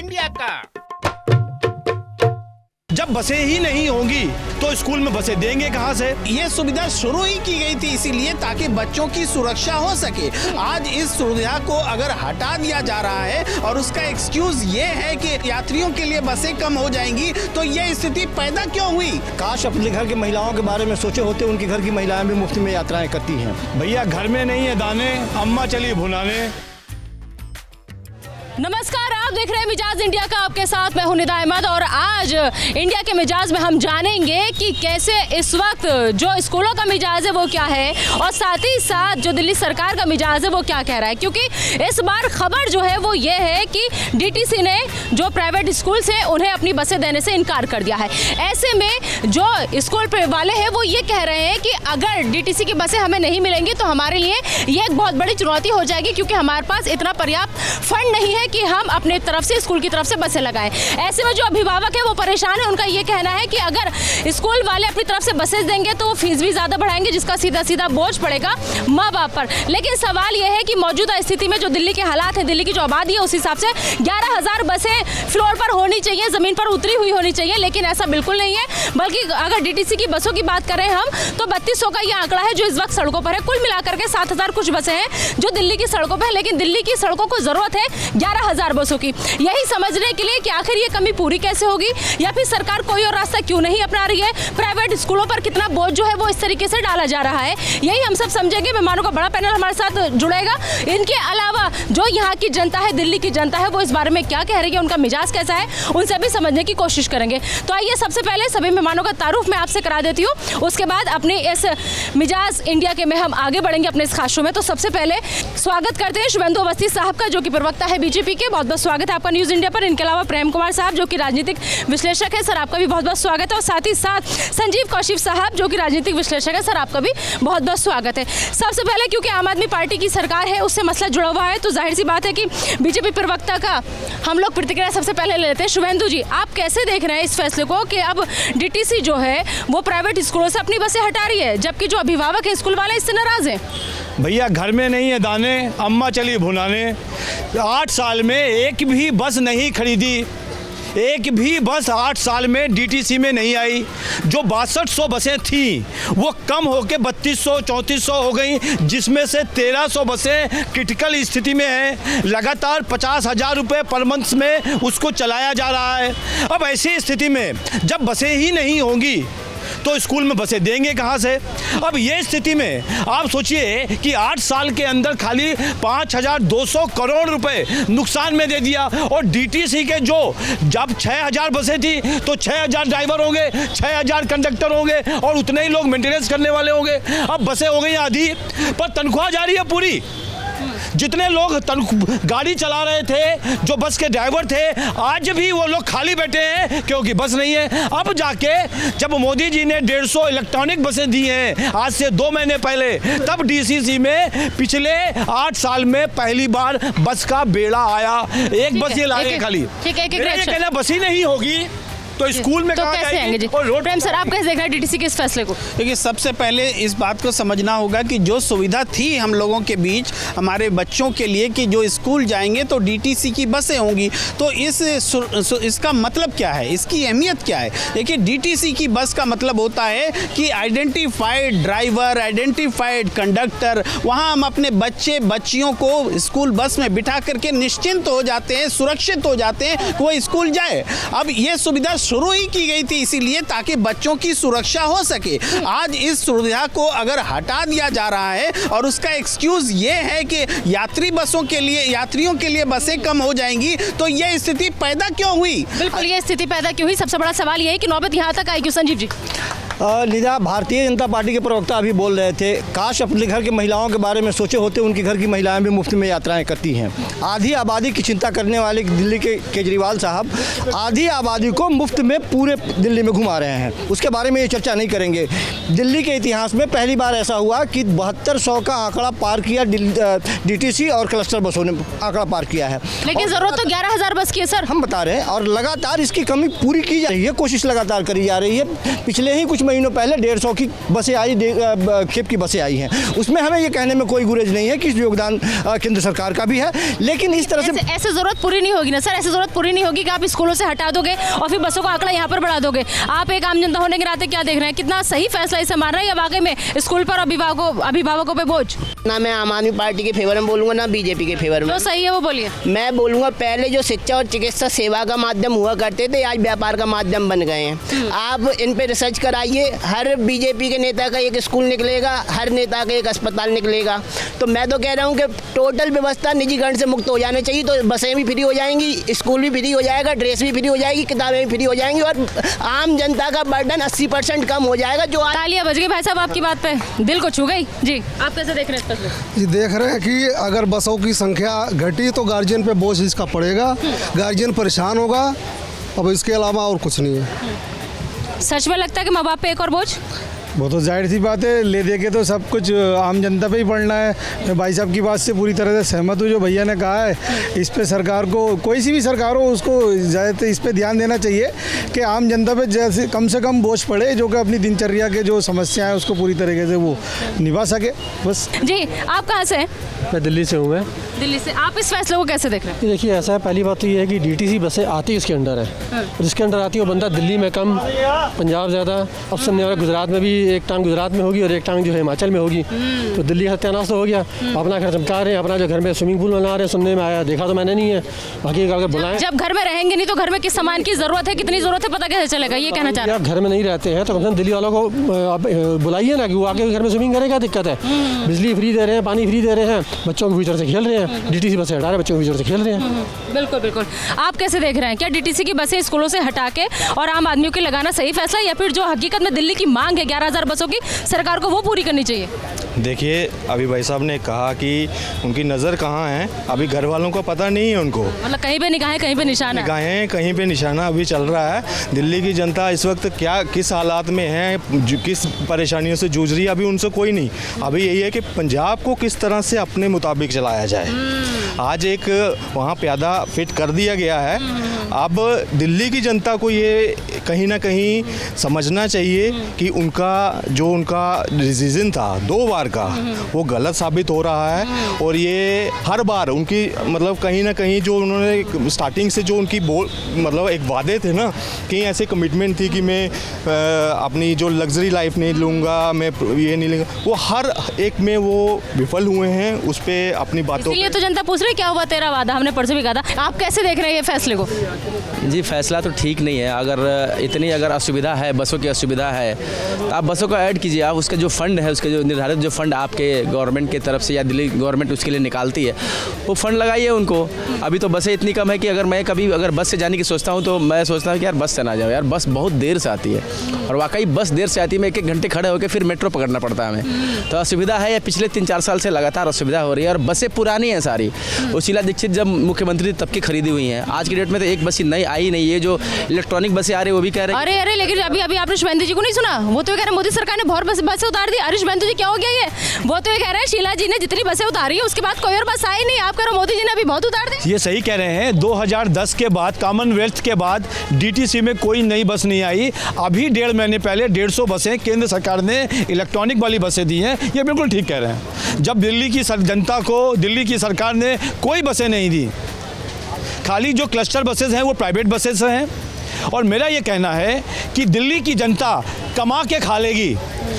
India का। जब बसें ही नहीं होंगी तो स्कूल में बसें देंगे कहां से? ये सुविधा शुरू ही की गई थी इसीलिए ताकि बच्चों की सुरक्षा हो सके। आज इस सुविधा को अगर हटा दिया जा रहा है और उसका एक्सक्यूज ये है कि यात्रियों के लिए बसें कम हो जाएंगी, तो ये स्थिति पैदा क्यों हुई? काश अपने घर की महिलाओं के बारे में सोचे होते, उनके घर की महिलाएं भी मुफ्त में यात्राएं करती हैं। भैया घर में नहीं है दाने, अम्मा चली भुनाने। नमस्कार, आप देख रहे हैं मिजाज इंडिया का, आपके साथ मैं हूं निदा अहमद। और आज इंडिया के मिजाज में हम जानेंगे कि कैसे इस वक्त जो स्कूलों का मिजाज है वो क्या है, और साथ ही साथ जो दिल्ली सरकार का मिजाज है वो क्या कह रहा है। क्योंकि इस बार खबर जो है वो ये है कि डीटीसी ने जो प्राइवेट स्कूल से उन्हें अपनी बसें देने से इनकार कर दिया है। ऐसे में जो स्कूल वाले हैं वो ये कह रहे हैं कि अगर डीटीसी की बसें हमें नहीं मिलेंगी तो हमारे लिए ये एक बहुत बड़ी चुनौती हो जाएगी, क्योंकि हमारे पास इतना पर्याप्त फंड नहीं है कि हम अपने तरफ से स्कूल की तरफ से बसें लगाएं। ऐसे में जो अभिभावक है वो परेशान है। उनका ये कहना है कि अगर स्कूल वाले अपनी तरफ से बसें देंगे तो वो फीस भी ज़्यादा बढ़ाएंगे, जिसका सीधा सीधा बोझ पड़ेगा माँ बाप पर। लेकिन सवाल ये है कि मौजूदा स्थिति में जो दिल्ली के हालात हैं, दिल्ली की जो आबादी है, उस हिसाब से 11,000 बसें फ्लोर पर होनी चाहिए, ज़मीन पर उतरी हुई होनी चाहिए। लेकिन ऐसा बिल्कुल नहीं है, बल्कि अगर डीटीसी की बसों की बात करें हम तो 3200 का ये आंकड़ा है जो इस वक्त सड़कों पर है। कुल मिलाकर के 7,000 कुछ बसें हैं जो दिल्ली की सड़कों पर है। लेकिन दिल्ली की सड़कों को ज़रूरत है 11,000 बसों की। यही समझने के लिए कि आखिर ये कमी पूरी कैसे होगी, या फिर सरकार कोई और रास्ता क्यों नहीं अपना रही है, प्राइवेट स्कूलों पर कितना बोझ जो है वो इस तरीके से डाला जा रहा है, यही हम सब समझेंगे। मेहमानों का बड़ा पैनल हमारे साथ जुड़ेगा। इनके अलावा जो यहाँ की जनता है, दिल्ली की जनता है, वो इस बारे में क्या कह रही है, उनका मिजाज कैसा है, उनसे भी समझने की कोशिश करेंगे। तो आइए सबसे पहले सभी मेहमानों का तारुफ मैं आपसे करा देती हूँ, उसके बाद अपने इस मिजाज इंडिया के में हम आगे बढ़ेंगे अपने इस खास शो में। तो सबसे पहले स्वागत करते हैं शुभेंदु अवस्थी साहब का, जो कि प्रवक्ता है बीजेपी के। बहुत बहुत स्वागत है आपका न्यूज़ इंडिया पर। इनके अलावा प्रेम कुमार साहब जो कि राजनीतिक विश्लेषक है, सर आपका भी बहुत बहुत स्वागत है। और साथ ही साथ संजीव कौशिक साहब जो कि राजनीतिक विश्लेषक है, सर आपका भी बहुत बहुत स्वागत है। सबसे पहले क्योंकि आम आदमी पार्टी की सरकार है, उससे मसला जुड़ा हुआ है, तो जाहिर सी बात है कि बीजेपी प्रवक्ता का हम लोग प्रतिक्रिया सबसे पहले ले लेते हैं। शुभेंदु जी, आप कैसे देख रहे हैं इस फैसले को कि अब डीटीसी जो है वो प्राइवेट स्कूलों से अपनी बसें हटा रही है, जबकि जो अभिभावक है स्कूल वाले इससे नाराज हैं? भैया घर में नहीं है दाने, अम्मा चली भुनाने। 8 साल में एक भी बस नहीं खरीदी, एक भी बस 8 साल में डीटीसी में नहीं आई। जो 6200 बसें थीं वो कम होकर 3200-3400 हो गई, जिसमें से 1300 बसें क्रिटिकल स्थिति में हैं। लगातार 50,000 रुपये पर मंथ में उसको चलाया जा रहा है। अब ऐसी स्थिति में जब बसें ही नहीं होंगी तो स्कूल में बसें देंगे कहां से? अब ये स्थिति में आप सोचिए कि 8 साल के अंदर खाली 5,200 करोड़ रुपए नुकसान में दे दिया। और डीटीसी के जो जब 6,000 बसें थी तो 6,000 ड्राइवर होंगे, 6,000 कंडक्टर होंगे और उतने ही लोग मेंटेनेंस करने वाले होंगे। अब बसें हो गई आधी, पर तनख्वाह जा रही है पूरी। जितने लोग गाड़ी चला रहे थे, जो बस के ड्राइवर थे, आज भी वो लोग खाली बैठे हैं क्योंकि बस नहीं है। अब जाके जब मोदी जी ने 150 इलेक्ट्रॉनिक बसें दी हैं आज से 2 महीने पहले, तब डीसीसी में पिछले 8 साल में पहली बार बस का बेड़ा आया। एक बस ये लाए खाली। ठीक है, कहना बस ही नहीं होगी तो स्कूल में तो कैसे आएंगे जी? प्रेम सर, आप कैसे देख रहे हैं डीटीसी के इस फैसले को? देखिए, सबसे पहले इस बात को समझना होगा कि जो सुविधा थी हम लोगों के बीच, हमारे बच्चों के लिए, कि जो स्कूल जाएंगे तो डीटीसी की बसें होंगी, तो इसका मतलब क्या है, इसकी अहमियत क्या है? देखिए, डीटीसी की बस का मतलब होता है कि आइडेंटिफाइड ड्राइवर, आइडेंटिफाइड कंडक्टर। वहाँ हम अपने बच्चे बच्चियों को स्कूल बस में बिठा करके निश्चिंत हो जाते हैं, सुरक्षित हो जाते हैं कि वो स्कूल जाए। अब ये सुविधा शुरू ही की गई थी इसीलिए ताकि बच्चों की सुरक्षा हो सके। आज इस सुविधा को अगर हटा दिया जा रहा है और उसका एक्सक्यूज ये है कि यात्रियों के लिए बसें कम हो जाएंगी, तो ये स्थिति पैदा क्यों हुई? बिल्कुल, ये स्थिति पैदा क्यों हुई? सबसे बड़ा सवाल ये है कि नौबत यहाँ तक आई क्यों? संजीव जी। निदा, भारतीय जनता पार्टी के प्रवक्ता अभी बोल रहे थे, काश अपने घर की महिलाओं के बारे में सोचे होते, उनके घर की महिलाएं भी मुफ्त में यात्राएं करती हैं। आधी आबादी की चिंता करने वाले दिल्ली के केजरीवाल साहब आधी आबादी को मुफ्त में पूरे दिल्ली में घुमा रहे हैं। उसके बारे में ये चर्चा नहीं करेंगे। दिल्ली के इतिहास में पहली बार ऐसा हुआ कि 7200 का आंकड़ा पार किया डीटीसी और क्लस्टर बसों ने आंकड़ा पार किया है। लेकिन जरूरत तो 11,000 बस की है सर, हम बता रहे हैं। और लगातार इसकी कमी पूरी की जा रही है, कोशिश लगातार करी जा रही है। पिछले ही कुछ महीनों पहले 150 की बसें आई, खेप की बसें आई हैं। उसमें हमें ये कहने में कोई गुरेज नहीं है कि योगदान केंद्र सरकार का भी है, लेकिन इस तरह से ऐसे ज़रूरत पूरी नहीं होगी ना सर, ऐसे ज़रूरत पूरी नहीं होगी कि आप स्कूलों से हटा दोगे और फिर बसों का आंकड़ा यहाँ पर बढ़ा दोगे। आप एक आम जनता होने के नाते क्या देख रहे हैं, कितना सही फैसला इसे मान रहे हैं या वाकई में स्कूल पर अभिभावकों पे बोझ? ना मैं आम आदमी पार्टी के फेवर में बोलूँगा ना बीजेपी के फेवर में। जो सही है वो बोलिए। मैं बोलूँगा पहले जो शिक्षा और चिकित्सा सेवा का माध्यम हुआ करते थे, आज व्यापार का माध्यम बन गए हैं। आप इन पे रिसर्च कराइए, हर बीजेपी के नेता का एक स्कूल निकलेगा, हर नेता का एक अस्पताल निकलेगा। तो मैं तो कह रहा हूँ कि टोटल व्यवस्था निजीकरण से मुक्त हो जाना चाहिए, तो बसें भी फ्री हो जाएंगी, स्कूल भी फ्री हो जाएगा, ड्रेस भी फ्री हो जाएगी, किताबें भी फ्री हो जाएंगी और आम जनता का बर्डन 80% कम हो जाएगा। जो तालियां बज गई भाई साहब आपकी बात पे, दिल को छू गई जी। आप कैसे देख रहे हैं इस फैसले? जी देख रहे हैं कि अगर बसों की संख्या घटी तो गार्जियन पे बोझ इसका पड़ेगा, गार्जियन परेशान होगा। अब इसके अलावा और कुछ नहीं है। सच में लगता है कि माँ बाप पे एक और बोझ? वो तो जाहिर सी बात है, ले दे के तो सब कुछ आम जनता पे ही पड़ना है। मैं भाई साहब की बात से पूरी तरह से सहमत हूँ। जो भैया ने कहा है, इस पे सरकार को, कोई सी भी सरकार हो, उसको ज़्यादातर इस पे ध्यान देना चाहिए कि आम जनता पे जैसे कम से कम बोझ पड़े, जो कि अपनी दिनचर्या के जो समस्या है उसको पूरी तरीके से वो निभा सके, बस। जी आप कहाँ से हैं? मैं दिल्ली से हूँ। मैं दिल्ली से। आप इस फैसले को कैसे देख रहे हैं? देखिए ऐसा है, पहली बात तो ये है कि डीटीसी बसें आती इसके अंडर है, जिसके अंडर आती है वो बंदा दिल्ली में कम, पंजाब ज़्यादा। अब सुनने वाला गुजरात में भी एक टांग गुजरात में होगी और एक टांग जो है हिमाचल में होगी, तो दिल्ली का सत्यानाश तो हो गया। अपना घर चमका रहे हैं, अपना जो घर में स्विमिंग पूल बना रहे हैं, सुनने में आया, देखा तो मैंने नहीं है, बाकी अगर बुलाएं। जब घर में रहेंगे नहीं तो घर में किस सामान की जरूरत है, कितनी जरूरत है, पता कैसे चलेगा? ये कहना चाह रहे हैं। आप घर में नहीं रहते हैं तो कम से कम दिल्ली वालों को बुलाइए ना कि वो आके घर में स्विमिंग करें, क्या दिक्कत है? बिजली फ्री दे रहे हैं, पानी फ्री दे रहे हैं, बच्चों को फ्यूचर से खेल रहे हैं, डीटीसी बसें हटा रहे हैं, बच्चों को फ्यूचर से खेल रहे हैं। बिल्कुल बिल्कुल। आप कैसे देख रहे हैं, क्या डीटीसी की बसें स्कूलों से हटा के और आम आदमियों के लगाना सही फैसला, या फिर जो हकीकत में दिल्ली की मांग है 11,000 बसों की, सरकार को वो पूरी करनी चाहिए? देखिए, अभी भाई साहब ने कहा कि उनकी नज़र कहाँ है, अभी घर वालों को पता नहीं है उनको, मतलब कहीं पे निगाहें कहीं पे निशाना, निगाहें कहीं पे निशाना अभी चल रहा है। दिल्ली की जनता इस वक्त क्या किस हालात में है, किस परेशानियों से जूझ रही है, अभी उनसे कोई नहीं। अभी यही है कि पंजाब को किस तरह से अपने मुताबिक चलाया जाए। आज एक वहाँ प्यादा फिट कर दिया गया है। अब दिल्ली की जनता को ये कहीं ना कहीं समझना चाहिए कि उनका डिसीजन था 2 बार का, वो गलत साबित हो रहा है। और ये हर बार उनकी मतलब कहीं ना कहीं जो उन्होंने स्टार्टिंग से जो उनकी मतलब एक वादे थे ना, कहीं ऐसे कमिटमेंट थी कि मैं अपनी जो लग्जरी लाइफ नहीं लूँगा, मैं ये नहीं लूँगा, वो हर एक में वो विफल हुए हैं। उस पर अपनी बातों, इसलिए तो जनता पूछ रही क्या हुआ तेरा वादा, हमने परसों भी कहा था। आप कैसे देख रहे हैं ये फैसले को? जी फैसला तो ठीक नहीं है। अगर असुविधा है, बसों की असुविधा है, तो आप बसों को ऐड कीजिए। आप उसका जो फंड है, उसके जो निर्धारित जो फंड आपके गवर्नमेंट की तरफ से या दिल्ली गवर्नमेंट उसके लिए निकालती है, वो फंड लगाइए उनको। अभी तो बसें इतनी कम है कि अगर मैं कभी बस से जाने की सोचता हूँ तो मैं सोचता हूँ कि यार बस से ना जाओ, यार बस बहुत देर से आती है, और वाकई बस देर से आती है। मैं 1-1 घंटे खड़े होकर फिर मेट्रो पकड़ना पड़ता है हमें। तो असुविधा है, पिछले 3-4 साल से लगातार असुविधा हो रही है, और बसें पुरानी हैं सारी। शीला दीक्षित जब मुख्यमंत्री तब की खरीदी हुई हैं, आज की डेट में तो एक बस नई आई नहीं। ये जो इलेक्ट्रॉनिक बसें आ रही है वो भी कह रहे हैं अरे लेकिन अभी आपने शुभेंदु जी को नहीं सुना? वो तो कह रहे हैं मोदी सरकार ने बहुत बसें उतार दी। अरे शुभेंदु जी क्या हो गया ये? वो तो ये कह रहे हैं शीला जी ने जितनी बसें उतारी है उसके बाद कोई और बस आई नहीं। आप कह रहे हो मोदी जी ने अभी बहुत उतार दी। ये सही कह रहे हैं। 2010 के बाद, कॉमनवेल्थ के बाद डीटीसी में कोई नई बस नहीं आई। अभी 1.5 महीने पहले 150 बसें केंद्र सरकार ने इलेक्ट्रॉनिक वाली बसें दी हैं। ये बिल्कुल ठीक कह रहे हैं। जब दिल्ली की जनता को दिल्ली की सरकार ने कोई बसें नहीं दी, खाली जो क्लस्टर बसेस हैं वो प्राइवेट बसेस हैं। और मेरा ये कहना है कि दिल्ली की जनता कमा के खा लेगी।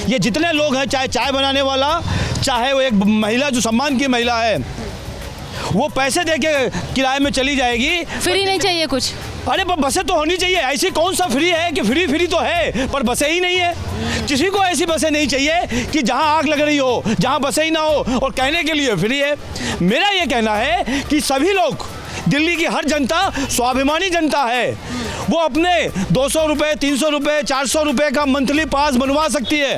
ये जितने लोग हैं, चाहे चाय बनाने वाला, चाहे वो एक महिला जो सम्मान की महिला है, वो पैसे दे के किराए में चली जाएगी। फ्री नहीं चाहिए कुछ? अरे पर बसें तो होनी चाहिए। ऐसी कौन सा फ्री है कि फ्री तो है पर बसें ही नहीं है। किसी को ऐसी बसें नहीं चाहिए कि जहां आग लग रही हो, जहां बसें ही ना हो और कहने के लिए फ्री है। मेरा ये कहना है कि सभी लोग, दिल्ली की हर जनता स्वाभिमानी जनता है, वो अपने 200 रुपये, 300 रुपये, 400 रुपये का मंथली पास बनवा सकती है,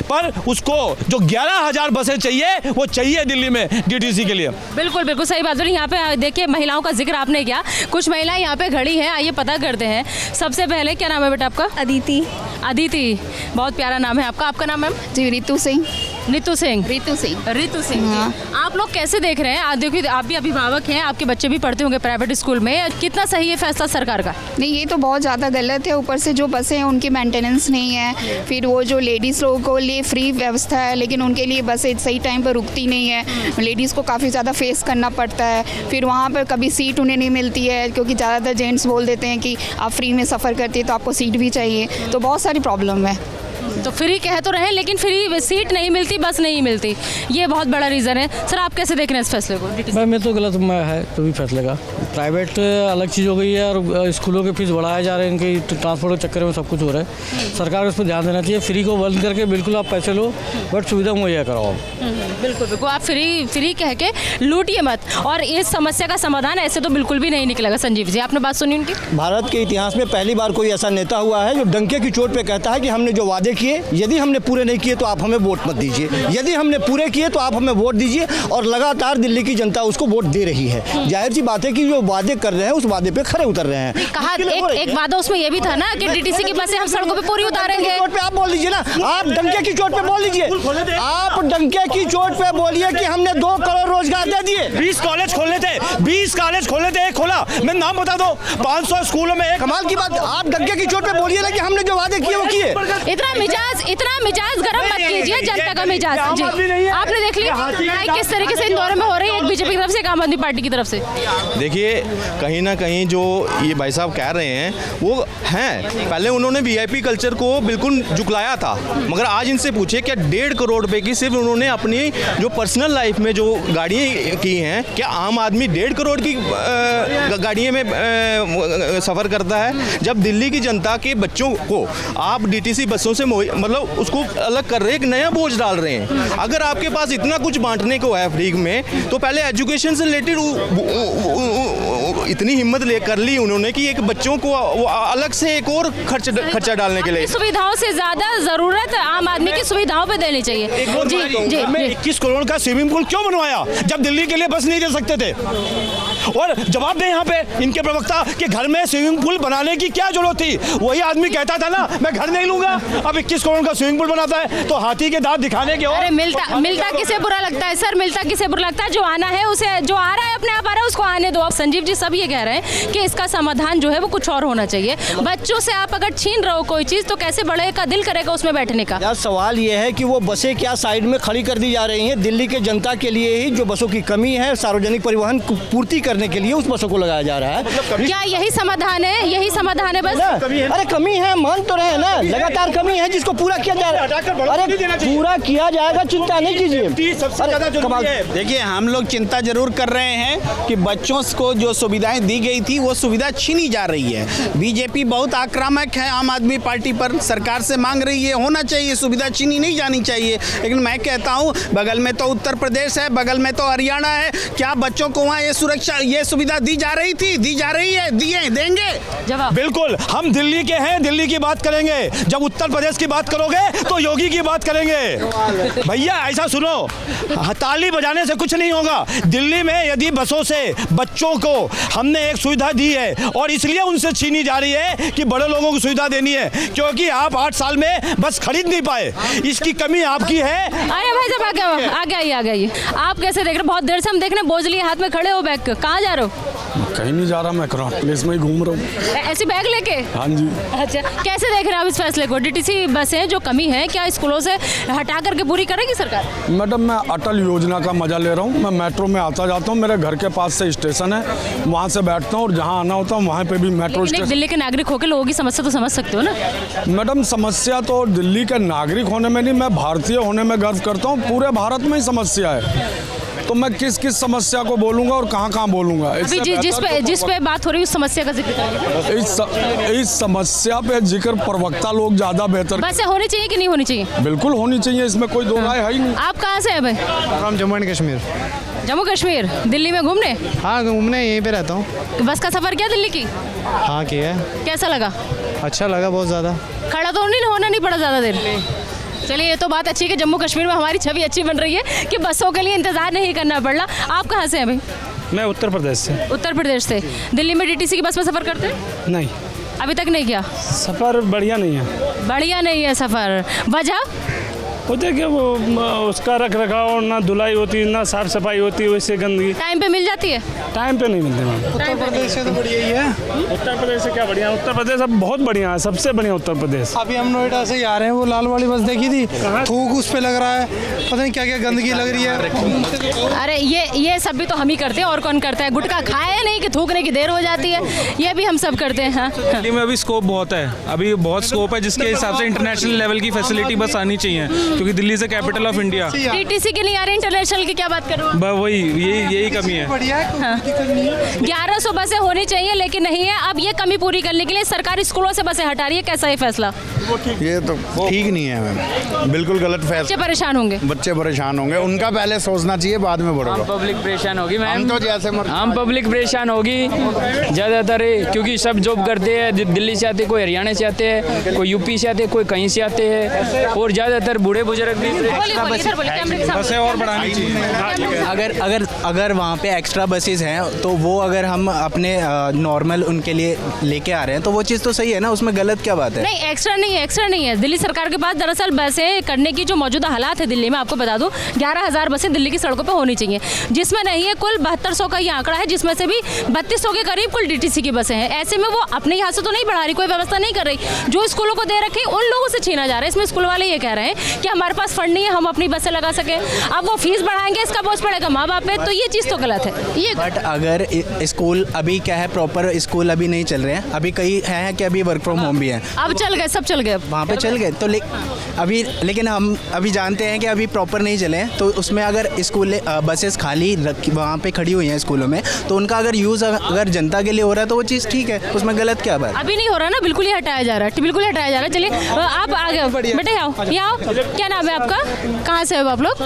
पर उसको जो 11,000 बसें चाहिए वो चाहिए दिल्ली में डीटीसी के लिए। बिल्कुल बिल्कुल सही बात है। यहाँ पे देखिए महिलाओं का जिक्र आपने किया, कुछ महिलाएं यहाँ पे खड़ी हैं, आइए पता करते हैं। सबसे पहले क्या नाम है बेटा आपका? अदिति। अदिति, बहुत प्यारा नाम है आपका। आपका नाम मैम? जी रितु सिंह। नीतू सिंह। रितु सिंह। रितु सिंह जी। आप लोग कैसे देख रहे हैं? देखिए आप भी अभिभावक हैं, आपके बच्चे भी पढ़ते होंगे प्राइवेट स्कूल में, कितना सही है फैसला सरकार का? नहीं, ये तो बहुत ज़्यादा गलत है। ऊपर से जो बसें हैं उनकी मेंटेनेंस नहीं है, फिर वो जो लेडीज़ लोगों को लिए फ्री व्यवस्था है लेकिन उनके लिए बसें सही टाइम पर रुकती नहीं है, लेडीज़ को काफ़ी ज़्यादा फेस करना पड़ता है। फिर वहाँ पर कभी सीट उन्हें नहीं मिलती है क्योंकि ज़्यादातर जेंट्स बोल देते हैं कि आप फ्री में सफ़र करती है तो आपको सीट भी चाहिए, तो बहुत सारी प्रॉब्लम है। तो फ्री कह तो रहे हैं लेकिन फ्री सीट नहीं मिलती, बस नहीं मिलती, ये बहुत बड़ा रीज़न है। सर आप कैसे देख रहे हैं इस फैसले को? भाई मैं तो गलत है तो भी फैसले का। प्राइवेट अलग चीज़ हो गई है और स्कूलों के फीस बढ़ाए जा रहे हैं, इनके ट्रांसपोर्ट के चक्कर में सब कुछ हो रहा है। सरकार उस पर ध्यान देना चाहिए। फ्री को बंद करके बिल्कुल आप पैसे लो बट सुविधा मुहैया कराओ। बिल्कुल बिल्कुल, आप फ्री कह के लूटिए मत, और इस समस्या का समाधान ऐसे तो बिल्कुल भी नहीं निकलेगा। संजीव जी आपने बात सुनी उनकी? भारत के इतिहास में पहली बार कोई ऐसा नेता हुआ है जो डंके की चोट पे कहता है कि हमने जो वादे किए यदि हमने पूरे नहीं किए तो आप हमें वोट मत दीजिए, यदि हमने पूरे किए तो आप हमें वोट दीजिए। और लगातार दिल्ली की जनता उसको वोट दे रही है। जाहिर सी बात है कि जो वादे कर रहे हैं उस वादे पे खरे उतर रहे हैं। कहा एक वादा उसमें ये भी था ना कि डीटीसी की बसें हम सड़कों पे पूरी उतारेंगे। आप बोल दीजिए ना, आप डंके की चोट पे बोल लीजिए, आप डंके की चोट पे बोलिए कि हमने 2 करोड़ रोजगार दे दिए। 20 कॉलेज खोलने थे, 20 कॉलेज खोलने थे, एक खोला, मैं नाम बता दो, 500 स्कूलों में। कमाल की बात, आप डंके की चोट पे बोलिए ना कि हमने जो वादे किए वो किए। इतना मिजाज गरम मत कीजिए, जनता का मिजाज। जी आपने देख लिया किस तरीके से इंदौर में हो रही है, एक बीजेपी की तरफ से एक आम आदमी पार्टी की तरफ से। देखिए कहीं ना कहीं जो ये भाई साहब कह रहे हैं वो हैं, पहले उन्होंने वीआईपी कल्चर को बिल्कुल झुकलाया था, मगर आज इनसे पूछे क्या 1.5 करोड़ रुपए की सिर्फ उन्होंने अपनी जो पर्सनल लाइफ में जो गाड़ियाँ की हैं, क्या आम आदमी 1.5 करोड़ की गाड़ियों में सफ़र करता है? जब दिल्ली की जनता के बच्चों को आप डीटीसी बसों से मतलब उसको अलग कर रहे हैं, एक नया बोझ डाल रहे हैं। अगर आपके पास इतना कुछ बांटने को है फ्री में तो पहले एजुकेशन से रिलेटेड इतनी हिम्मत ले कर ली उन्होंने कि एक बच्चों को अलग से एक और खर्चा डालने के लिए। सुविधाओं से ज्यादा जरूरत आम आदमी की सुविधाओं पे देनी चाहिए। जी 21 करोड़ का स्विमिंग पूल क्यों बनवाया जब दिल्ली के लिए बस नहीं दे सकते थे? और जवाब दें यहाँ पे इनके प्रवक्ता कि घर में स्विमिंग पूल बनाने की क्या जरूरत थी? वही आदमी कहता था ना मैं घर नहीं लूंगा, अब 21 करोड़ का स्विमिंग पूल बनाता है तो हाथी के दांत दिखाने के। अरे मिलता किसे बुरा लगता है सर? मिलता किसे बुरा लगता है? जो आना है उसे, जो आ रहा है अपने आप आ रहा है उसको आने दो। अब संजीव जी सब ये कह रहे हैं कि इसका समाधान जो है वो कुछ और होना चाहिए। बच्चों से आप अगर छीन रहे हो कोई चीज तो कैसे बड़े का दिल करेगा उसमें बैठने का? यार सवाल ये है कि वो बसें क्या साइड में खड़ी कर दी जा रही हैं? दिल्ली के जनता के लिए ही जो बसों की कमी है, सार्वजनिक परिवहन पूर्ति करने के लिए उस बसों को लगाया जा रहा है। क्या यही समाधान है? यही समाधान है बस? अरे कमी है, मान तो रहे ना, लगातार कमी है जिसको पूरा किया जा रहा है। अरे पूरा किया जाएगा, चिंता नहीं कीजिए। देखिए हम लोग चिंता जरूर कर रहे हैं कि बच्चों को जो सुविधाएं दी गई थी वो सुविधा छीनी जा रही है। बीजेपी बहुत आक्रामक है आम आदमी पार्टी पर, सरकार से मांग रही है होना चाहिए, सुविधा छीनी नहीं जानी चाहिए। लेकिन मैं कहता हूं बगल में तो उत्तर प्रदेश है, बगल में तो हरियाणा है, क्या बच्चों को वहाँ ये सुरक्षा, ये सुविधा दी जा रही थी, दी जा रही है, दिए देंगे? जवाब बिल्कुल, हम दिल्ली के हैं, दिल्ली की बात करेंगे। जब उत्तर प्रदेश की बात करोगे तो योगी की बात करेंगे। भैया ऐसा सुनो, ताली बजाने से कुछ नहीं होगा। दिल्ली में यदि बसों से बच्चों को हमने एक सुविधा दी है और इसलिए उनसे छीनी जा रही है कि बड़े लोगों को सुविधा देनी है, क्योंकि आप 8 साल में बस खरीद नहीं पाए, इसकी कमी आपकी है। अरे भाई साहब आ गई। आप कैसे देख रहे? बहुत देर से हम देख रहे हैं, बोझ लिए हाथ में खड़े हो, बैग कहाँ जा रहे हो? कहीं नहीं जा रहा, मैं क्रॉस प्लेस में ही घूम रहा हूँ। ऐसी बैग लेके? हाँ जी। अच्छा, कैसे देख रहे हैं आप इस फैसले को? डीटीसी बसें जो कमी है क्या स्कूलों से हटा करके पूरी करेगी सरकार? मैडम मैं अटल योजना का मजा ले रहा हूँ। मैं मेट्रो में आता जाता हूँ, मेरे घर के पास से स्टेशन है, वहाँ से बैठता हूँ और जहाँ आना होता है वहाँ पे भी मेट्रो स्टेशन। दिल्ली के नागरिक होकर लोगों की समस्या तो समझ सकते हो ना? मैडम समस्या तो दिल्ली के नागरिक होने में नहीं, मैं भारतीय होने में गर्व करता हूँ। पूरे भारत में ही समस्या है, तो मैं किस समस्या को बोलूंगा और कहाँ बोलूंगा? अभी जिस पे बात हो रही है उस समस्या का जिक्र करिए। इस समस्या पे जिक्र प्रवक्ता लोग ज्यादा बेहतर। बसें होनी चाहिए कि नहीं होनी चाहिए? बिल्कुल होनी चाहिए, इसमें कोई दो राय है ही नहीं। आप कहाँ से हैं भाई? हम जम्मू एंड कश्मीर। जम्मू कश्मीर, दिल्ली में घूमने? हाँ घूमने यहीं पे रहता हूँ। बस का सफर किया दिल्ली की? हाँ किया। कैसा लगा? अच्छा लगा बहुत ज़्यादा। खड़ा तो होना नहीं पड़ा ज़्यादा देर? चलिए ये तो बात अच्छी है कि जम्मू कश्मीर में हमारी छवि अच्छी बन रही है कि बसों के लिए इंतजार नहीं करना पड़ रहा। आप कहाँ से हैं भाई? मैं उत्तर प्रदेश से। उत्तर प्रदेश से। दिल्ली में डीटीसी की बस में सफ़र करते हैं? नहीं, अभी तक नहीं किया। सफ़र बढ़िया नहीं है। बढ़िया नहीं है सफ़र, वजह? होता है कि वो उसका रख रखाव, ना धुलाई होती, ना साफ सफाई होती, वैसे गंदगी टाइम पे मिल जाती है? टाइम पे नहीं मिलती मैम। उत्तर प्रदेश से तो बढ़िया ही है। उत्तर प्रदेश से क्या बढ़िया? उत्तर प्रदेश अब बहुत बढ़िया है, सबसे बढ़िया उत्तर प्रदेश। अभी हम नोएडा से ही आ रहे हैं, वो लाल वाली बस देखी थी, थूक उस पे लग रहा है, पता नहीं क्या क्या गंदगी लग रही है। अरे ये सब भी तो हम ही करते हैं, और कौन करता है? गुटखा खाए नहीं कि थूकने की देर हो जाती है, ये भी हम सब करते हैं। हाँ। दिल्ली में अभी स्कोप बहुत है, अभी बहुत स्कोप है, जिसके हिसाब से इंटरनेशनल लेवल की फैसिलिटी बस आनी चाहिए, क्योंकि दिल्ली से कैपिटल ऑफ इंडिया। डीटीसी की नहीं आ रही, इंटरनेशनल की क्या बात करो? वही यही कमी है। 1100 बसें होनी चाहिए लेकिन नहीं है। अब ये कमी पूरी करने के लिए सरकारी स्कूलों से बसें हटा रही है, कैसा है फैसला? ये तो ठीक नहीं है मैम, बिल्कुल गलत फैसला। बच्चे परेशान होंगे, बच्चे परेशान होंगे, उनका पहले सोचना चाहिए, बाद में बढ़ेगा। पब्लिक परेशान होगी मैम, हम तो जैसे हम पब्लिक परेशान होगी ज़्यादातर, क्योंकि सब जॉब करते हैं, दिल्ली से आते, कोई हरियाणा से आते हैं, कोई यूपी से आते हैं, कोई कहीं से आते हैं, और ज़्यादातर बूढ़े बुजुर्ग भी। बसें और बढ़ानी चाहिए। अगर वहाँ पे एक्स्ट्रा बसेस हैं तो वो अगर हम अपने नॉर्मल उनके लिए लेके आ रहे हैं तो वो चीज़ तो सही है ना, उसमें गलत क्या बात है? नहीं, एक्स्ट्रा नहीं है। दिल्ली सरकार के पास दरअसल बसें करने की जो मौजूदा हालात है दिल्ली में, आपको बता दूं 11,000 बसें दिल्ली की सड़कों पे होनी चाहिए, जिसमें नहीं है कुल 7200 का ये आंकड़ा है, जिसमें से भी 3200 के करीब कुल डीटीसी की बसें हैं। ऐसे में वो अपने यहाँ से तो नहीं बढ़ा रही, कोई व्यवस्था नहीं कर रही, जो स्कूलों को दे रखी उन लोगों से छीना जा रहा है। इसमें स्कूल वाले ये कह रहे हैं कि हमारे पास फंड नहीं है, हम अपनी बसें लगा सकें। अब वो फीस बढ़ाएंगे, इसका बोझ पड़ेगा माँ बाप पे, तो ये चीज़ तो गलत है। ये बट अगर स्कूल अभी क्या है, प्रॉपर स्कूल अभी नहीं चल रहे हैं, अभी कई हैं कि अभी वर्क फ्रॉम होम भी है, अब चल गए, सब चल गए, वहाँ पे चल गए तो लेकिन हम अभी जानते हैं कि अभी प्रॉपर नहीं चले हैं, तो उसमें अगर स्कूल बसेस खाली वहाँ पे खड़ी हुई हैं स्कूलों में, तो उनका अगर यूज़ अगर जनता के लिए हो रहा है तो वो चीज़ ठीक है, उसमें गलत क्या बात? अभी नहीं हो रहा ना, बिल्कुल ही हटाया जा रहा है, बिल्कुल हटाया जा रहा है। चलिए आप आगे बेटे आओ, यहाँ आओ। क्या नाम है आपका? कहाँ से हो आप लोग?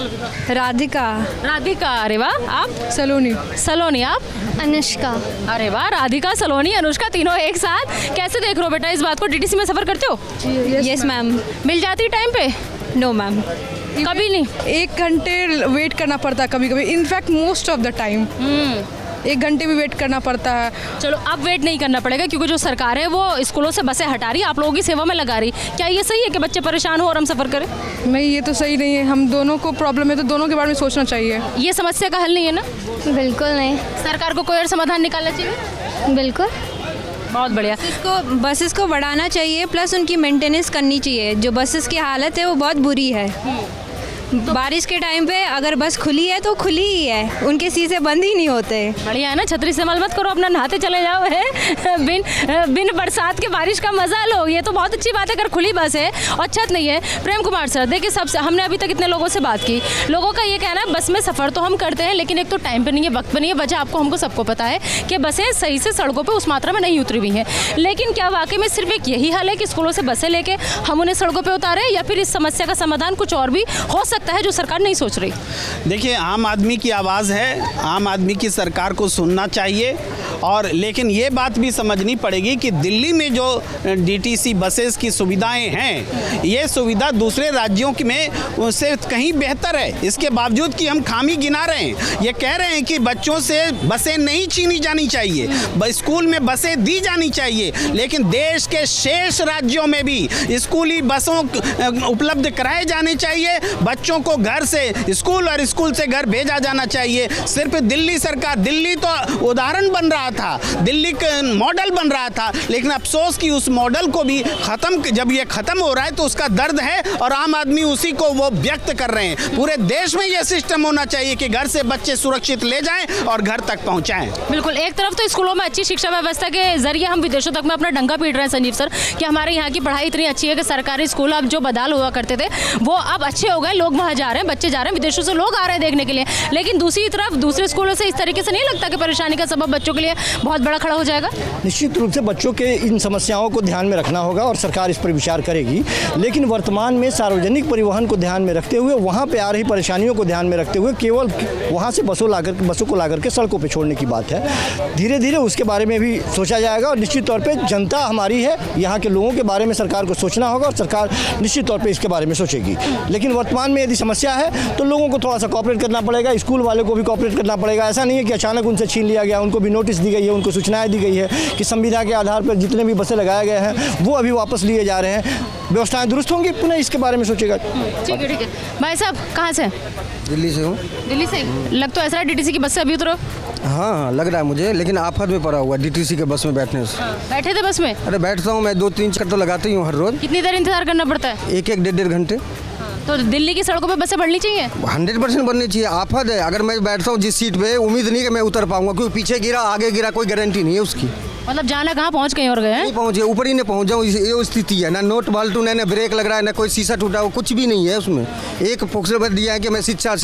राधिका। राधिका, अरे वाह। आप? सलोनी। सलोनी। आप? अनुष्का। अरे वाह, राधिका, सलोनी, अनुष्का, तीनों एक साथ। कैसे देख रहे हो बेटा इस बात को? डीटीसी में सफर करते हो? Yes ma'am. मिल जाती टाइम पे? नो मैम, कभी नहीं। 1 घंटे वेट करना पड़ता है कभी कभी, in fact most of the time 1 घंटे भी वेट करना पड़ता है। चलो अब वेट नहीं करना पड़ेगा, क्योंकि जो सरकार है वो स्कूलों से बसें हटा रही है, आप लोगों की सेवा में लगा रही। क्या ये सही है कि बच्चे परेशान हो और हम सफ़र करें? नहीं, ये तो सही नहीं है। हम दोनों को प्रॉब्लम है तो दोनों के बारे में सोचना चाहिए। ये समस्या का हल नहीं है ना? बिल्कुल नहीं। सरकार को कोई और समाधान निकालना चाहिए। बिल्कुल, बहुत बढ़िया। इसको बसेस को बढ़ाना चाहिए, प्लस उनकी मेंटेनेंस करनी चाहिए। जो बसेस की हालत है वो बहुत बुरी है। बारिश के टाइम पे अगर बस खुली है तो खुली ही है, उनके शीशे बंद ही नहीं होते। बढ़िया है ना, छतरी इस्तेमाल मत करो, अपना नहाते चले जाओ है बिन बरसात के बारिश का मजा लो। ये तो बहुत अच्छी बात है अगर खुली बस है और छत नहीं है। प्रेम कुमार सर, देखिए सबसे हमने अभी तक इतने लोगों से बात की, लोगों का ये कहना है बस में सफ़र तो हम करते हैं, लेकिन एक तो टाइम पे नहीं है, वक्त पे नहीं है। वजह आपको हमको सबको पता है कि बसें सही से सड़कों पर उस मात्रा में नहीं उतरी हुई हैं। लेकिन क्या वाकई में सिर्फ एक यही हाल है कि स्कूलों से बसें लेके हम उन्हें सड़कों पर उतारें, या फिर इस समस्या का समाधान कुछ और भी हो सकता है जो सरकार नहीं सोच रही? देखिए, आम आदमी की आवाज़ है, आम आदमी की सरकार को सुनना चाहिए, और लेकिन ये बात भी समझनी पड़ेगी कि दिल्ली में जो डीटीसी बसेस की सुविधाएं हैं, ये सुविधा दूसरे राज्यों में से कहीं बेहतर है। इसके बावजूद कि हम खामी गिना रहे हैं, ये कह रहे हैं कि बच्चों से बसें नहीं छीनी जानी चाहिए, स्कूल में बसें दी जानी चाहिए, लेकिन देश के शेष राज्यों में भी स्कूली बसों उपलब्ध कराए जाने चाहिए। बच्चों को घर से स्कूल और स्कूल से घर भेजा जाना चाहिए। सिर्फ दिल्ली सरकार, दिल्ली तो उदाहरण बन रहा था, दिल्ली का मॉडल बन रहा था, लेकिन अफसोस कि उस मॉडल को भी जब ये खत्म हो रहा है तो उसका दर्द है, और आम आदमी उसी को वो व्यक्त कर रहे हैं। पूरे देश में ये सिस्टम होना चाहिए कि घर से बच्चे सुरक्षित ले जाएं और घर तक पहुंचाएं। बिल्कुल, एक तरफ तो स्कूलों में अच्छी शिक्षा व्यवस्था के जरिए हम विदेशों तक में अपना डंका पीट रहे हैं संजीव सर, कि हमारे यहाँ की पढ़ाई इतनी अच्छी है कि सरकारी स्कूल अब जो बदहाल हुआ करते थे वो अब अच्छे हो गए, लोग वहाँ जा रहे हैं, बच्चे जा रहे हैं, विदेशों से लोग आ रहे हैं देखने के लिए। लेकिन दूसरी तरफ दूसरे स्कूलों से इस तरीके से नहीं लगता कि परेशानी का सबब बच्चों के लिए बहुत बड़ा खड़ा हो जाएगा? निश्चित रूप से बच्चों के इन समस्याओं को ध्यान में रखना होगा और सरकार इस पर विचार करेगी, लेकिन वर्तमान में सार्वजनिक परिवहन को ध्यान में रखते हुए, वहाँ पे आ रही परेशानियों को ध्यान में रखते हुए केवल वहाँ से बसों को लाकर के सड़कों पर छोड़ने की बात है। धीरे धीरे उसके बारे में भी सोचा जाएगा, और निश्चित तौर पर जनता हमारी है, यहाँ के लोगों के बारे में सरकार को सोचना होगा और सरकार निश्चित तौर पर इसके बारे में सोचेगी। लेकिन वर्तमान में यदि समस्या है तो लोगों को थोड़ा सा कॉपरेट करना पड़ेगा, स्कूल वाले को भी कॉपरेट करना पड़ेगा। ऐसा नहीं है कि अचानक उनसे छीन लिया गया, उनको भी नोटिस दी गई है, उनको सूचनाएं दी गई है कि संविदा के आधार पर जितने भी बसें लगाए गए हैं वो अभी वापस लिए जा रहे हैं। व्यवस्थाएं दुरुस्त होंगी, पुनः इसके बारे में सोचेगा। ठीक है, ठीक है। भाई साहब कहाँ से? दिल्ली से हूँ। दिल्ली से? लग तो ऐसा है डीटीसी की बस से अभी उतरो। हाँ लग रहा है मुझे, लेकिन आफत में पड़ा हुआ डीटीसी के बस में बैठने से। बैठे थे बस में? अरे बैठता हूँ मैं, 2-3 चक्कर तो लगाती हूँ हर रोज। कितनी देर इंतजार करना पड़ता है? एक 1-1.5 घंटे। तो दिल्ली की सड़कों पे बसें बढ़नी चाहिए? 100% बननी चाहिए। आफत है, अगर मैं बैठता हूँ जिस सीट पे, उम्मीद नहीं कि मैं उतर पाऊंगा, क्योंकि पीछे गिरा आगे गिरा कोई गारंटी नहीं है उसकी। मतलब जाना कहाँ पहुँच गए और गए? नहीं पहुँचे, ऊपर ही नहीं पहुँच जाऊँ, ये स्थिति है। ना नोट बाल्टू, ना ब्रेक लग रहा है, ना कोई शीशा टूटा हुआ, कुछ भी नहीं है उसमें। एक फोकस पर दिया है कि मैं शिक्षा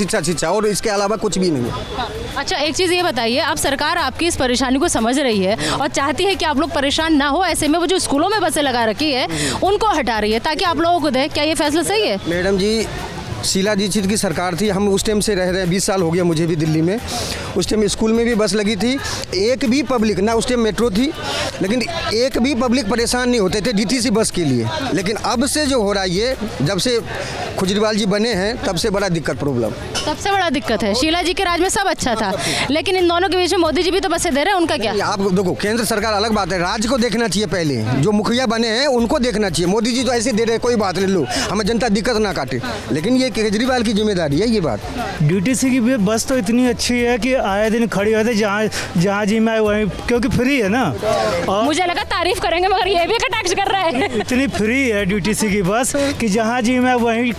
और इसके अलावा कुछ भी नहीं है। अच्छा एक चीज़ ये बताइए, अब सरकार आपकी इस परेशानी को समझ रही है और चाहती है कि आप लोग परेशान ना हो, ऐसे में वो जो स्कूलों में बसें लगा रखी है उनको हटा रही है ताकि आप लोगों को दे। क्या ये फैसला सही है? मैडम जी, शीला दीक्षित की सरकार थी, हम उस टाइम से रह रहे हैं, 20 साल हो गया मुझे भी दिल्ली में। उस टाइम स्कूल में भी बस लगी थी, एक भी पब्लिक ना, उस टाइम मेट्रो थी, लेकिन एक भी पब्लिक परेशान नहीं होते थे डीटीसी बस के लिए। लेकिन अब से जो हो रहा है ये, जब से खुजरीवाल जी बने हैं तब से बड़ा दिक्कत प्रॉब्लम। सबसे बड़ा दिक्कत है, शीला जी के राज में सब अच्छा था, लेकिन इन दोनों के बीच में मोदी जी भी तो बसें दे रहे हैं, उनका क्या? आप देखो, केंद्र सरकार अलग बात है, राज्य को देखना चाहिए पहले, जो मुखिया बने हैं उनको देखना चाहिए। मोदी जी तो ऐसे दे रहे हैं, कोई बात नहीं, लो हमें जनता दिक्कत ना काटे, लेकिन ये केजरीवाल की जिम्मेदारी है ये बात। डीटीसी की बस तो इतनी अच्छी है कि आए दिन खड़ी होती, जहाँ जी में वहीं, क्योंकि फ्री है ना। और मुझे लगा तारीफ करेंगे, मगर ये भी कटाक्ष कर रहा है। इतनी फ्री है डीटीसी की बस कि जहाँ जी में वहीं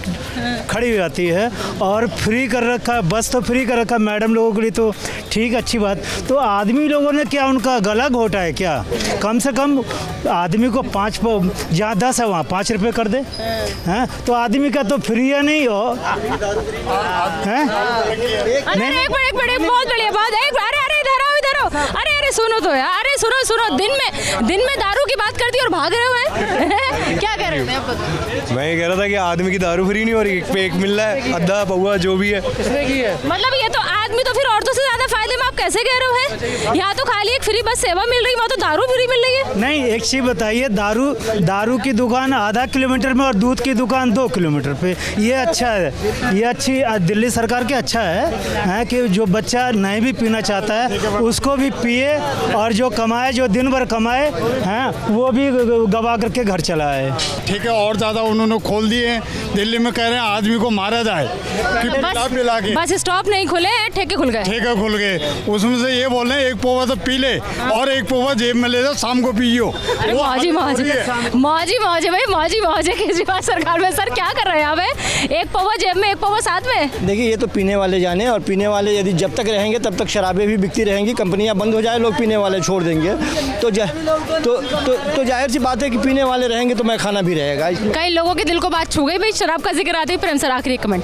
खड़ी हो जाती है, और फ्री कर रखा, बस तो फ्री कर रखा मैडम लोगों के लिए, तो ठीक, अच्छी बात। तो आदमी लोगों ने क्या उनका गला घोटा है क्या? कम से कम आदमी को 5, जहाँ 10 है वहाँ 5 रुपये कर दे हैं, तो आदमी का तो फ्री है नहीं हो हैं? एक मिनट, बहुत बढ़िया बात है। अरे इधर आओ, अरे सुनो तो यार, अरे सुनो, दिन में दारू की बात करती और भाग रहे हो क्या कह रहे थे? मैं ये कह रहा था कि आदमी की दारू फ्री नहीं हो रही, एक पे एक मिल रहा है, अद्धा पौवा जो भी है। मतलब ये तो आदमी तो फिर औरतों से ज्यादा फायदे में आप कैसे कह रहे हो? यहाँ तो खाली एक फ्री बस सेवा मिल रही है, वहाँ तो दारू फ्री मिल रही है। नहीं, एक चीज बताइए, दारू की दुकान आधा किलोमीटर में और दूध की दुकान 2 किलोमीटर पे, ये अच्छा है, ये अच्छी दिल्ली सरकार की अच्छा है कि जो बच्चा नहीं भी पीना चाहता है उसको भी पिए, और जो कमाए, जो दिन भर कमाए हैं, वो भी गवा करके घर चला है। ठीक है, और ज़्यादा उन्होंने खोल दिए हैं। दिल्ली में कह रहे हैं आदमी को मारा जाए कि पिला के। बस स्टॉप नहीं खुले, ठेके खुल गए। ठेके खुल गए, उसमें से ये बोल रहे हैं 1 पौवा तो पी ले और 1 पौवा जेब में ले जाओ, शाम को पियो। मौजी केजरीवाल सरकार में। सर क्या कर रहे हैं आप? 1 पौवा जेब में, 1 पौवा साथ में। देखिए, ये तो पीने वाले जाने, और पीने वाले यदि जब तक रहेंगे तब तक शराबें भी बिकती रहेंगी, कंपनियां बंद हो जाए, लोग पीने वाले छोड़ देंगे, तो जाहिर सी बात है कि पीने वाले रहेंगे तो मैं खाना भी रहेगा। कई लोगों के दिल को बात छू गई भाई, शराब का जिक्र आते ही। प्रेम सर आखिरी कमेंट।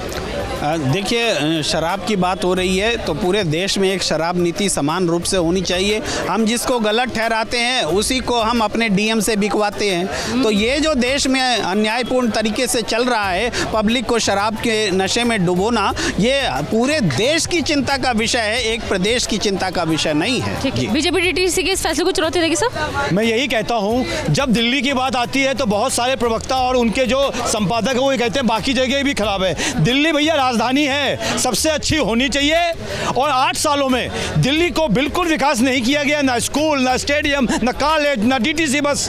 देखिए, शराब की बात हो रही है तो पूरे देश में एक शराब नीति समान रूप से होनी चाहिए। हम जिसको गलत ठहराते हैं उसी को हम अपने डीएम से बिकवाते हैं। तो ये जो देश में अन्यायपूर्ण तरीके से चल रहा है, पब्लिक को शराब के नशे में डुबोना, ये पूरे देश की चिंता का विषय है, एक प्रदेश की चिंता का विषय नहीं है। बीजेपी डीटीसी के इस फैसले को चुनौती देगी सर? मैं यही कहता हूँ, जब दिल्ली की बात आती है तो बहुत सारे प्रवक्ता और उनके जो संपादक है वो ये कहते हैं बाकी जगह भी खराब है। दिल्ली भैया राजधानी है, सबसे अच्छी होनी चाहिए, और 8 सालों में दिल्ली को बिल्कुल विकास नहीं किया गया, ना स्कूल, ना स्टेडियम, ना कॉलेज, ना डीटीसी बस।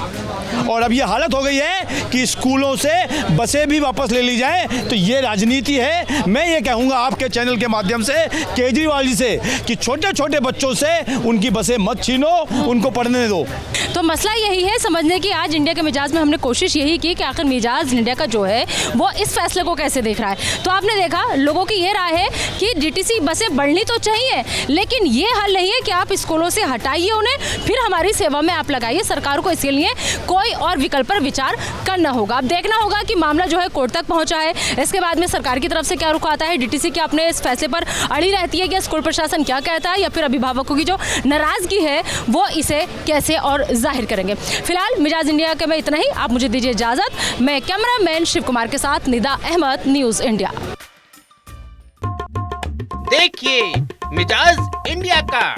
और अब ये हालत हो गई है कि स्कूलों से बसें भी वापस ले ली जाएं, तो ये राजनीति है। मैं ये कहूँगा आपके चैनल के माध्यम से केजरीवाल जी से कि छोटे छोटे बच्चों से उनकी बसें मत छीनो, उनको पढ़ने दो। तो मसला यही है समझने की। आज इंडिया के मिजाज में हमने कोशिश यही की कि आखिर मिजाज इंडिया का जो है वो इस फैसले को कैसे देख रहा है। तो आपने देखा, लोगों की ये राय है कि डीटीसी बसें बढ़नी तो चाहिए, लेकिन ये हल नहीं है कि आप स्कूलों से हटाइए उन्हें, फिर हमारी सेवा में आप लगाइए। सरकार को इसके लिए कोई और विकल्प पर विचार करना होगा। अब देखना होगा कि मामला जो है कोर्ट तक पहुंचा है, इसके बाद में सरकार की तरफ से क्या रुख आता है, डीटीसी क्या अपने इस फैसले पर अड़ी रहती है, या स्कूल प्रशासन क्या कहता है, या फिर अभिभावकों की जो नाराजगी है वो इसे कैसे और जाहिर करेंगे। फिलहाल मिजाज इंडिया के में इतना ही। आप मुझे दीजिए इजाजत। मैं कैमरामैन शिव कुमार के साथ निदा अहमद, न्यूज़ इंडिया। देखिए मिजाज इंडिया का